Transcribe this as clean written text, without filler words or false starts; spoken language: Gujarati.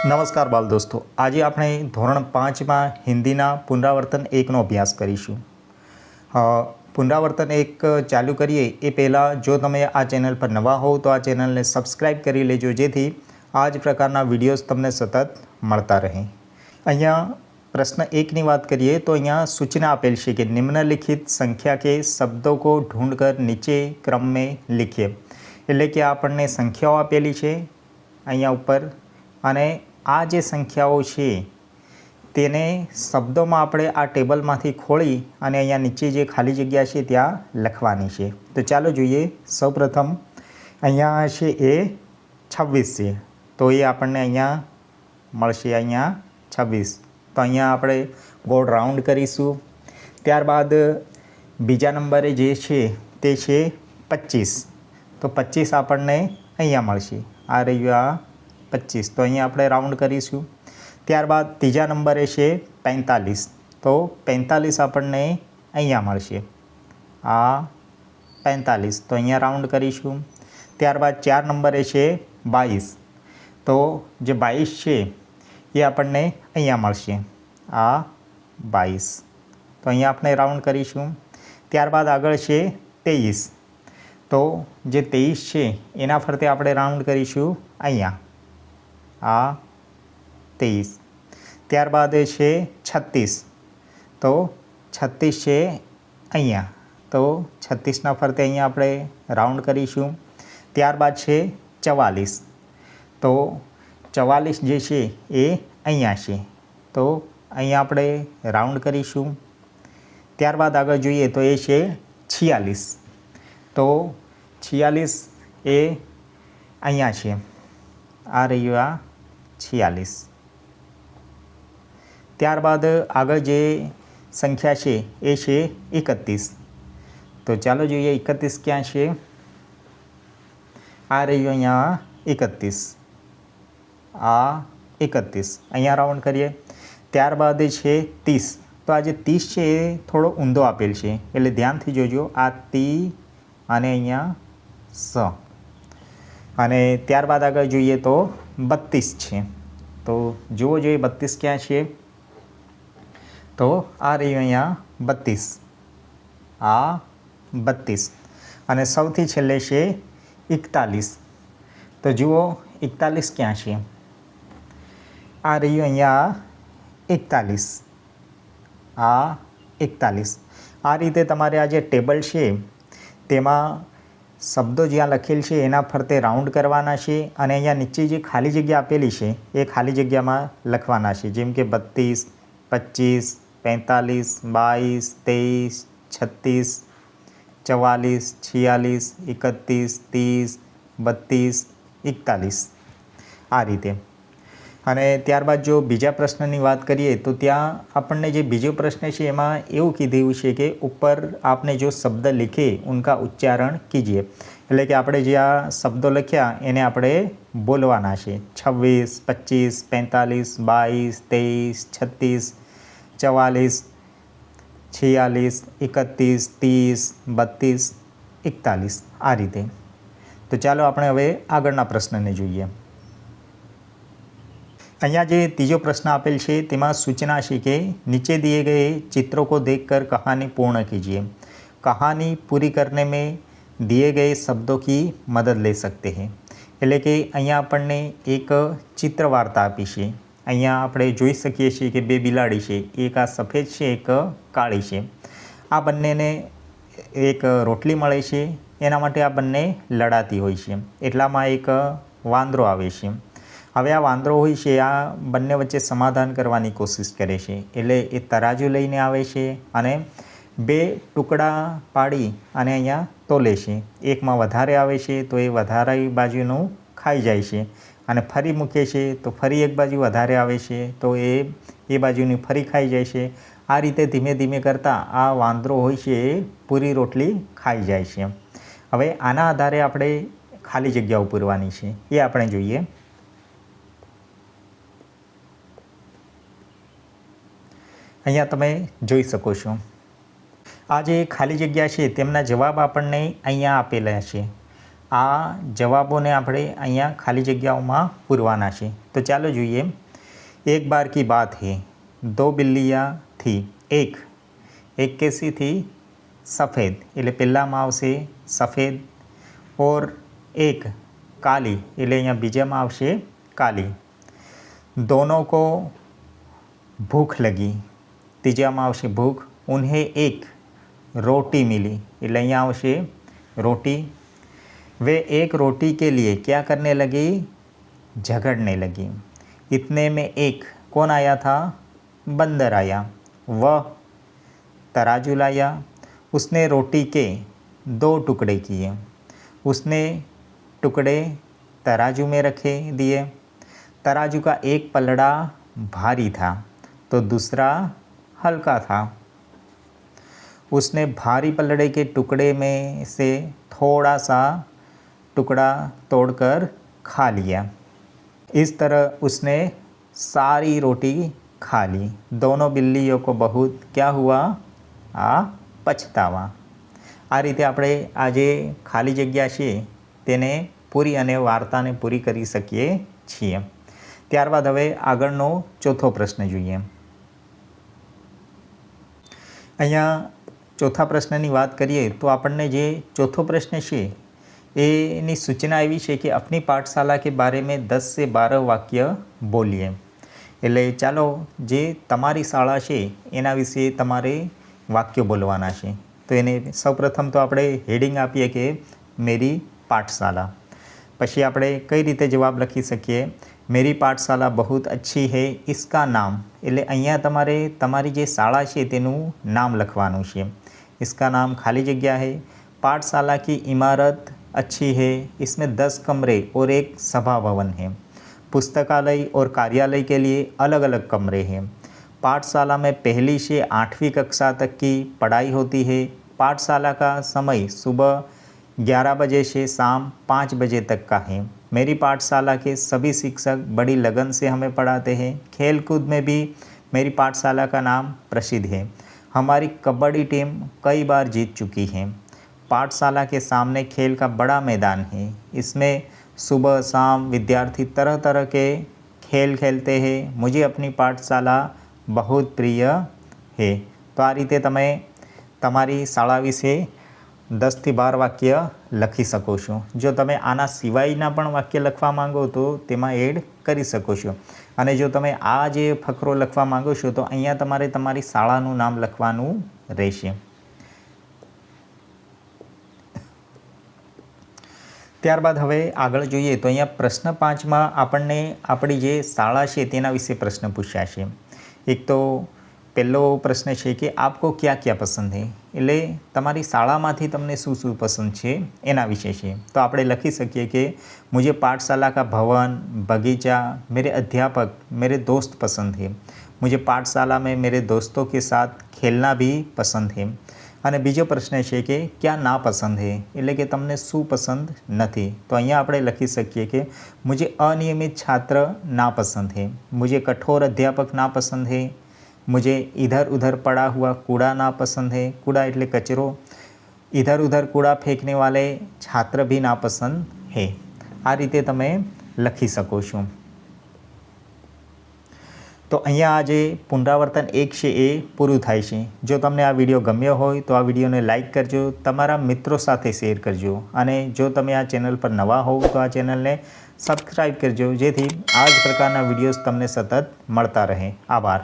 નમસ્કાર બાલ દોસ્તો, આજે આપણે ધોરણ 5માં હિન્દીના પુનરાવર્તન 1નો અભ્યાસ કરીશું. પુનરાવર્તન 1 ચાલુ કરીએ એ પહેલાં જો તમે આ ચેનલ પર નવા હોવ તો આ ચેનલને સબસ્ક્રાઈબ કરી લેજો, જેથી આ જ પ્રકારના વિડીયોઝ તમને સતત મળતા રહે. અહીંયા પ્રશ્ન 1ની વાત કરીએ તો અહીંયા સૂચના આપેલ છે કે નિમ્નલિખિત સંખ્યા કે શબ્દો કો ઢૂંઢ કર નીચે ક્રમ में लिखिए. એટલે કે આપણને સંખ્યાઓ આપેલી છે અહીંયા ઉપર, અને આ જે સંખ્યાઓ છે તેને શબ્દોમાં આપણે આ ટેબલમાંથી ખોલી અને અહીંયા નીચે જે ખાલી જગ્યા છે ત્યાં લખવાની છે. તો ચાલો જોઈએ. સૌપ્રથમ અહીંયા છે એ 26 છે, તો એ આપણને અહીંયા મળશે અહીંયા 26. તો અહીંયા આપણે ગોળ રાઉન્ડ કરીશું. ત્યારબાદ બીજા નંબરે જે છે તે છે 25, તો 25 આપણને અહીંયા મળશે. આ રહ્યું આ 25, તો અહીંયા આપણે રાઉન્ડ કરીશું. ત્યારબાદ ત્રીજા નંબરે છે 45, તો 45 આપણને અહીંયા મળશે. આ 45, તો અહીંયા રાઉન્ડ કરીશું. ત્યારબાદ 4 નંબરે છે 22, તો જે 22 છે એ આપણને અહીંયા મળશે. આ 22, તો અહીંયા આપણે રાઉન્ડ કરીશું. ત્યારબાદ આગળ છે 23, તો જે 23 છે એના ફરતે આપણે રાઉન્ડ કરીશું અહીંયા. આ 23. ત્યારબાદ છે 36, તો 36 છે અહીંયા, તો 36ના ફરતે અહીંયા આપણે રાઉન્ડ કરીશું. ત્યારબાદ છે 44, તો 44 જે છે એ અહીંયા છે, તો અહીંયા આપણે રાઉન્ડ કરીશું. ત્યારબાદ આગળ જોઈએ તો એ છે 46, તો 46 એ અહીંયા છે. આ રહ્યું આ 46. ત્યારબાદ આગળ જે સંખ્યા છે એ છે 31, તો ચાલો જોઈએ 31 ક્યાં છે. આ રહ્યું અહીંયા 31, આ 31 અહીંયા રાઉન્ડ કરીએ. ત્યારબાદ છે 30, તો આ જે 30 છે એ થોડો ઊંધો આપેલ છે, એટલે ધ્યાનથી જોજો. આ તી અને અહીંયા સ. અને ત્યારબાદ આગળ જોઈએ તો 32 છે, તો જુઓ જોઈએ 32 ક્યાં છે. તો આ રહ્યું અહીંયા 32, આ 32. અને સૌથી છેલ્લે છે 41, તો જુઓ 41 ક્યાં છે. આ રહ્યું અહીંયા 41, આ 41. આ રીતે તમારે આ જે ટેબલ છે તેમાં શબ્દો જ્યાં લખેલ છે એના ફરતે રાઉન્ડ કરવાના છે, અને અહીંયા નીચે જે ખાલી જગ્યા આપેલી છે એ ખાલી જગ્યામાં લખવાના છે. જેમ કે 32, 25, 45, 22, 23, 36, 44, 46, 30, 32, 41, આ રીતે. અને ત્યારબાદ જો બીજા પ્રશ્નની વાત કરીએ તો ત્યાં આપણને જે બીજો પ્રશ્ન છે એમાં એવું કીધું છે કે ઉપર આપને જો શબ્દ लिखे उनका उच्चारण कीजिए. એટલે કે આપણે જે આ શબ્દો લખ્યા એને આપણે બોલવાના છે. 26, 25, 45, 22, 23, 36, 44, 31, 30, 32, 41, આ રીતે. તો ચાલો આપણે હવે આગળના પ્રશ્નને જોઈએ. અહીંયા જે ત્રીજો પ્રશ્ન આપેલ છે તેમાં સૂચના છે કે નીચે दिए गए चित्रों को देखकर कहानी पूर्ण कीजिए. कहानी पूरी करने में दिए गए शब्दों की मदद ले सकते हैं. એટલે કે અહીંયા આપણને એક ચિત્ર વાર્તા આપી છે. અહીંયા આપણે જોઈ શકીએ છીએ કે બે બિલાડી છે, એક આ સફેદ છે, એક કાળી છે. આ બંનેને એક રોટલી મળે છે, એના માટે આ બંને લડાતી હોય છે. એટલામાં એક વાંદરો આવે છે. હવે આ વાંદરો હોય છે આ બંને વચ્ચે સમાધાન કરવાની કોશિશ કરે છે. એટલે એ તરાજુ લઈને આવે છે અને બે ટુકડા પાડી અને અહીંયા તોલે છે. એકમાં વધારે આવે છે તો એ વધારે બાજુનું ખાઈ જાય છે, અને ફરી મૂકે છે તો ફરી એક બાજુ વધારે આવે છે તો એ બાજુની ફરી ખાઈ જાય છે. આ રીતે ધીમે ધીમે કરતાં આ વાંદરો હોય છે એ પૂરી રોટલી ખાઈ જાય છે. હવે આના આધારે આપણે ખાલી જગ્યાઓ પૂરવાની છે એ આપણે જોઈએ. અહીંયા તમે જોઈ શકો છો આ જે ખાલી જગ્યા છે તેમના જવાબ આપણને અહીંયા આપેલા છે. આ જવાબોને આપણે અહીંયા ખાલી જગ્યાઓમાં પૂરવાના છે। તો ચાલો જોઈએ। एक बार की बात है, दो बिल्लियाँ थी। एक कैसी थी? सफ़ेद, એટલે પહેલામાં આવશે સફેદ, और एक काली, એટલે અહીંયા બીજામાં આવશે કાલી। दोनों को भूख लगी, तीजाમાં આવશે भूख। उन्हें एक रोटी मिली, એટલે અહીંયા આવશે रोटी। वे एक रोटी के लिए क्या करने लगी? झगड़ने लगी। इतने में एक कौन आया था? बंदर आया। वह तराजू लाया। उसने रोटी के 2 टुकड़े किए। उसने टुकड़े तराजू में रखे दिए। तराजू का एक पलड़ा भारी था तो दूसरा हल्का था। उसने भारी पलड़े के टुकड़े में से थोड़ा सा टुकड़ा तोड़कर खा लिया। इस तरह उसने सारी रोटी खा ली। दोनों बिल्लियों को बहुत क्या हुआ? पछतावा। आ रीते આપણે આ જે ખાલી જગ્યા છે તેને પૂરી અને વાર્તાને પૂરી કરી શકીએ છીએ। ત્યારબાદ હવે આગળનો ચોથો પ્રશ્ન જોઈએ। અહીંયા ચોથા પ્રશ્નની વાત કરીએ તો આપણને જે ચોથો પ્રશ્ન છે એની સૂચના એવી છે કે अपनी पाठशाला के बारे में 10 से 12 વાક્ય બોલીએ। એટલે ચાલો જે તમારી શાળા છે એના વિશે તમારે વાક્યો બોલવાના છે। તો એને સૌપ્રથમ તો આપણે હેડિંગ આપીએ કે मेरी पाठशाला। પછી આપણે કઈ રીતે જવાબ લખી શકીએ? मेरी पाठशाला बहुत अच्छी है, इसका नाम, એટલે અહીંયા તમારે તમારી જે શાળા છે તેનું નામ લખવાનું છે। इसका नाम खाली जगह है। पाठशाला की इमारत अच्छी है, इसमें 10 कमरे और एक सभा भवन है। पुस्तकालय और कार्यालय के लिए अलग अलग कमरे हैं। पाठशाला में 1ली से 8वीं कक्षा तक की पढ़ाई होती है। पाठशाला का समय सुबह 11 बजे से शाम 5 बजे तक का है। मेरी पाठशाला के सभी शिक्षक बड़ी लगन से हमें पढ़ाते हैं। खेल कूद में भी मेरी पाठशाला का नाम प्रसिद्ध है। हमारी कबड्डी टीम कई बार जीत चुकी है। पाठशाला के सामने खेल का बड़ा मैदान है। इसमें सुबह शाम विद्यार्थी तरह तरह के खेल खेलते हैं। मुझे अपनी पाठशाला बहुत प्रिय है। तो आ रीते तमे तमारी शाळा विषे 10 થી 12 વાક્ય લખી શકો છો। જો તમે આના સિવાયના પણ વાક્ય લખવા માંગો તો તેમાં એડ કરી શકો છો। અને જો તમે આ જે ફકરો લખવા માંગો છો તો અહીંયા તમારે તમારી શાળાનું નામ લખવાનું રહેશે। ત્યારબાદ હવે આગળ જોઈએ તો અહીંયા પ્રશ્ન 5માં આપણને આપણી જે શાળા છે તેના વિશે પ્રશ્ન પૂછ્યા છે। એક તો પહેલો પ્રશ્ન છે કે આપકો क्या क्या પસંદ है, એટલે તમારી શાળામાંથી તમને શું શું પસંદ છે એના વિશે છે। તો આપણે લખી શકીએ કે मुझे पाठशाला का भवन, बगीचा, मेरे अध्यापक, मेरे दोस्त पसंद है। मुझे पाठशाला में मेरे दोस्तों के साथ खेलना भी पसंद है। અને બીજો પ્રશ્ન છે કે क्या नापसंद है, એટલે કે તમને શું પસંદ નથી। તો અહીંયા આપણે લખી શકીએ કે मुझे अनियमित छात्र नापसंद है। मुझे कठोर अध्यापक नापसंद है। मुझे इधर उधर पड़ा हुआ कूड़ा नापसंद है। कूड़ा એટલે कचरो। इधर उधर कूड़ा फेंकने वाले छात्र भी नापसंद है। आ रीते तमे लखी सको छो। तो अहींया आज पुनरावर्तन 1 છે એ પૂરું થાય છે। જો તમને આ વિડીયો ગમ્યો હોય તો આ વિડીયોને લાઇક કરજો, તમારા મિત્રો સાથે શેર કરજો અને જો તમે આ ચેનલ પર નવા હોવ તો આ ચેનલને સબસ્ક્રાઈબ કરજો જેથી આ જ પ્રકારના વિડીયોઝ તમને સતત મળતા રહે। આભાર।